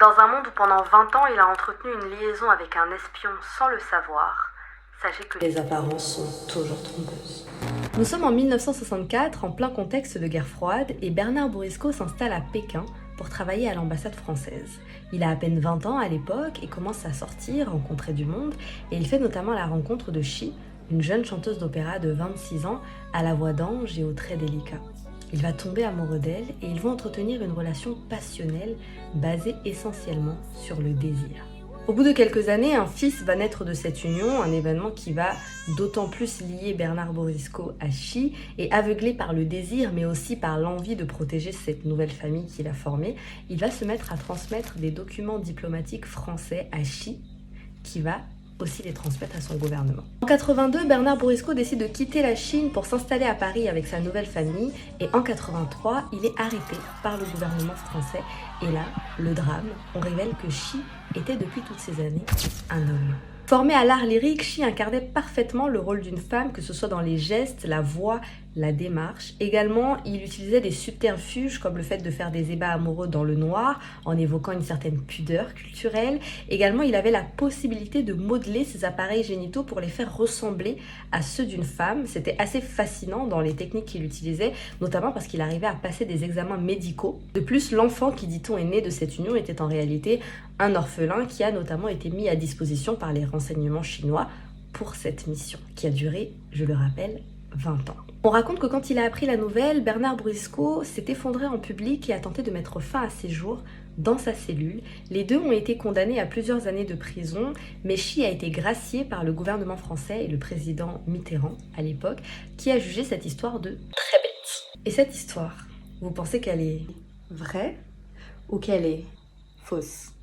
Dans un monde où pendant 20 ans il a entretenu une liaison avec un espion sans le savoir, sachez que les apparences sont toujours trompeuses. Nous sommes en 1964, en plein contexte de guerre froide, et Bernard Bourrisco s'installe à Pékin pour travailler à l'ambassade française. Il a à peine 20 ans à l'époque et commence à sortir, rencontrer du monde, et il fait notamment la rencontre de Chi, une jeune chanteuse d'opéra de 26 ans, à la voix d'ange et aux traits délicats. Il va tomber amoureux d'elle et ils vont entretenir une relation passionnelle basée essentiellement sur le désir. Au bout de quelques années, un fils va naître de cette union, un événement qui va d'autant plus lier Bernard Bourrisco à Chi, et aveuglé par le désir mais aussi par l'envie de protéger cette nouvelle famille qu'il a formée, il va se mettre à transmettre des documents diplomatiques français à Chi, qui va aussi les transmettre à son gouvernement. En 82, Bernard Bourrisco décide de quitter la Chine pour s'installer à Paris avec sa nouvelle famille, et en 83, il est arrêté par le gouvernement français. Et là, le drame, on révèle que Chi était depuis toutes ces années un homme. Formé à l'art lyrique, Chi incarnait parfaitement le rôle d'une femme, que ce soit dans les gestes, la voix, la démarche. Également, il utilisait des subterfuges comme le fait de faire des ébats amoureux dans le noir, en évoquant une certaine pudeur culturelle. Également, il avait la possibilité de modeler ses appareils génitaux pour les faire ressembler à ceux d'une femme. C'était assez fascinant dans les techniques qu'il utilisait, notamment parce qu'il arrivait à passer des examens médicaux. De plus, l'enfant qui, dit-on, est né de cette union était en réalité un orphelin qui a notamment été mis à disposition par les renseignements chinois pour cette mission, qui a duré, je le rappelle, 20 ans. On raconte que quand il a appris la nouvelle, Bernard Bourrisco s'est effondré en public et a tenté de mettre fin à ses jours dans sa cellule. Les deux ont été condamnés à plusieurs années de prison, mais Chi a été gracié par le gouvernement français et le président Mitterrand à l'époque, qui a jugé cette histoire de très bête. Et cette histoire, vous pensez qu'elle est vraie ou qu'elle est fausse ?